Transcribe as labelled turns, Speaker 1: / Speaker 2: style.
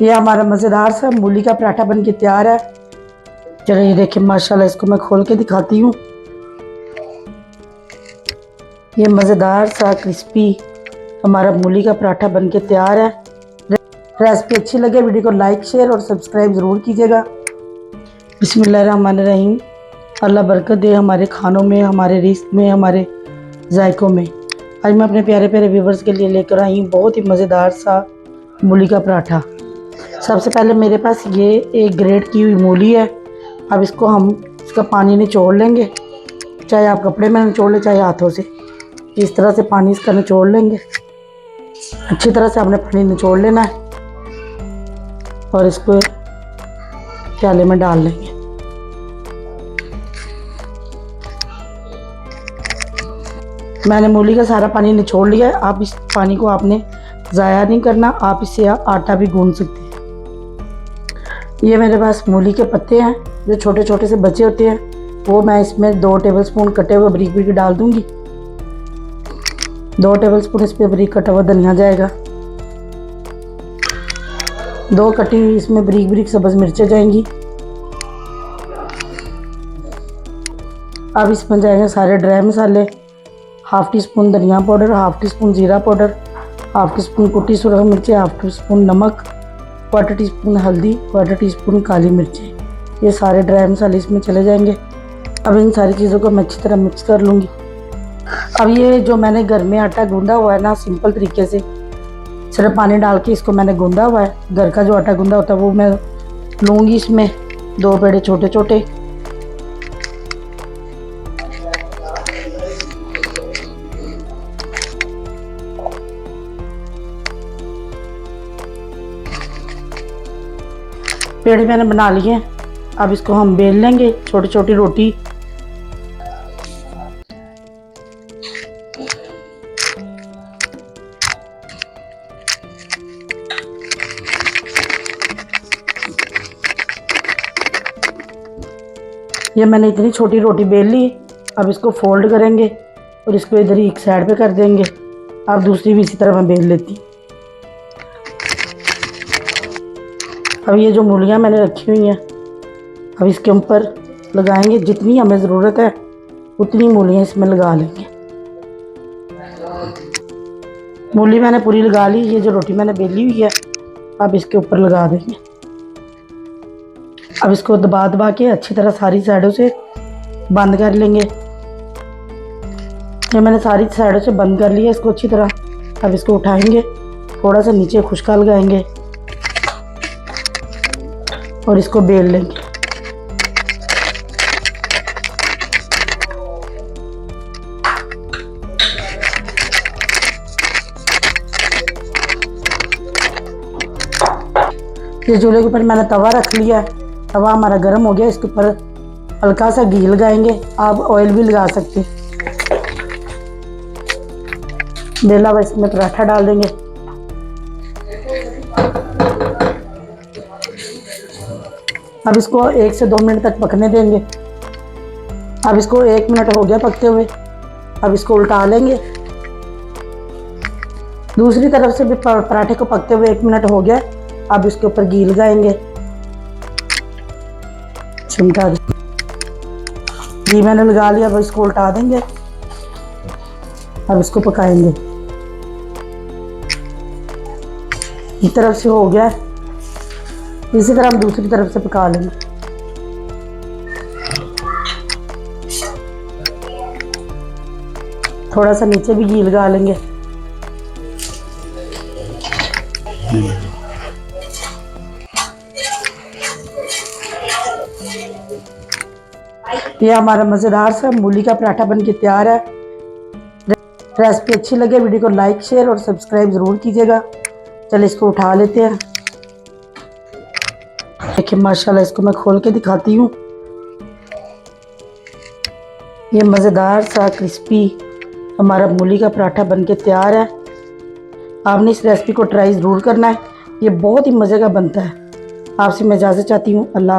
Speaker 1: ये हमारा मज़ेदार सा मूली का पराठा बन के तैयार है। चलो ये देखिए माशाल्लाह, इसको मैं खोल के दिखाती हूँ। ये मज़ेदार सा क्रिस्पी हमारा मूली का पराठा बन के तैयार है। रेसिपी अच्छी लगे वीडियो को लाइक शेयर और सब्सक्राइब ज़रूर कीजिएगा। बिस्मिल्लाहिर्रहमानिर्रहीम। अल्लाह बरकत दे हमारे खानों में, हमारे रिज़्क़ में, हमारे जायकों में। आज मैं अपने प्यारे प्यारे व्यूवर्स के लिए लेकर आई हूँ बहुत ही मज़ेदार सा मूली का पराठा। सबसे पहले मेरे पास ये एक ग्रेट की हुई मूली है। अब इसका पानी निचोड़ लेंगे, चाहे आप कपड़े में निचोड़ लें चाहे हाथों से। इस तरह से पानी इसका निचोड़ लेंगे, अच्छी तरह से आपने पानी निचोड़ लेना है और इसको प्याले में डाल लेंगे। मैंने मूली का सारा पानी निचोड़ लिया है। आप इस पानी को आपने ज़ाया नहीं करना, आप इससे आटा भी गूंद सकते हैं। ये मेरे पास मूली के पत्ते हैं जो छोटे छोटे से बचे होते हैं, वो मैं इसमें 2 टेबलस्पून कटे हुए बारीक बारीक डाल दूंगी। 2 टेबलस्पून इस पर बारीक कटा हुआ धनिया जाएगा। 2 कटी हुई इसमें बारीक बारीक सब्ज़ मिर्चें जाएंगी। अब इसमें जाएंगे सारे ड्राई मसाले। 1/2 टीस्पून धनिया पाउडर, 1/2 टीस्पून जीरा पाउडर, 1/2 टीस्पून कुटी सुरख मिर्चें, 1/2 टीस्पून नमक, 1/4 टीस्पून हल्दी, 1/4 टीस्पून काली मिर्चें। ये सारे ड्राई मसाले इसमें चले जाएंगे। अब इन सारी चीज़ों को मैं अच्छी तरह मिक्स कर लूँगी। अब ये जो मैंने घर में आटा गूंदा हुआ है ना, सिंपल तरीके से सिर्फ पानी डाल के इसको मैंने गूंदा हुआ है। घर का जो आटा गूंदा होता है वो मैं लूँगी। इसमें 2 पेड़े छोटे छोटे, पेड़े मैंने बना लिए हैं। अब इसको हम बेल लेंगे छोटी छोटी रोटी। ये मैंने इतनी छोटी रोटी बेल ली। अब इसको फोल्ड करेंगे और इसको इधर ही एक साइड पे कर देंगे। अब दूसरी भी इसी तरह मैं बेल लेती हूँ। अब ये जो मूलियाँ मैंने रखी हुई हैं, अब इसके ऊपर लगाएंगे। जितनी हमें ज़रूरत है उतनी मूलियाँ इसमें लगा लेंगे। मूली मैंने पूरी लगा ली। ये जो रोटी मैंने बेली हुई है अब इसके ऊपर लगा देंगे। अब इसको दबा दबा के अच्छी तरह सारी साइडों से बंद कर लेंगे। ये मैंने सारी साइडों से बंद कर लिया इसको अच्छी तरह। अब इसको उठाएंगे, थोड़ा सा नीचे खुशका लगाएंगे और इसको बेल लेंगे। ये चूल्हे के ऊपर मैंने तवा रख लिया है। तवा हमारा गर्म हो गया। इसके ऊपर हल्का सा घी लगाएंगे, आप ऑयल भी लगा सकते हैं। बेला हुआ इसमें पराठा डाल देंगे। अब इसको 1 से 2 मिनट तक पकने देंगे। अब इसको 1 मिनट हो गया पकते हुए। अब इसको उल्टा लेंगे। दूसरी तरफ से भी पराठे को पकते हुए 1 मिनट हो गया। अब इसके ऊपर घी लगाएंगे, चिमटा घी मैंने लगा लिया। अब इसको उल्टा देंगे। अब इसको पकाएंगे। एक तरफ से हो गया, इसी तरह हम दूसरी तरफ से पका लेंगे। थोड़ा सा नीचे भी घी लगा लेंगे। ये हमारा मज़ेदार सा मूली का पराठा बन के तैयार है। रेसिपी अच्छी लगे वीडियो को लाइक शेयर और सब्सक्राइब ज़रूर कीजिएगा। चलिए इसको उठा लेते हैं। देखिए माशाल्लाह, इसको मैं खोल के दिखाती हूँ। ये मज़ेदार सा क्रिस्पी हमारा मूली का पराठा बन के तैयार है। आपने इस रेसिपी को ट्राई ज़रूर करना है, ये बहुत ही मज़े का बनता है। आपसे मैं इजाज़त चाहती हूँ। अल्लाह।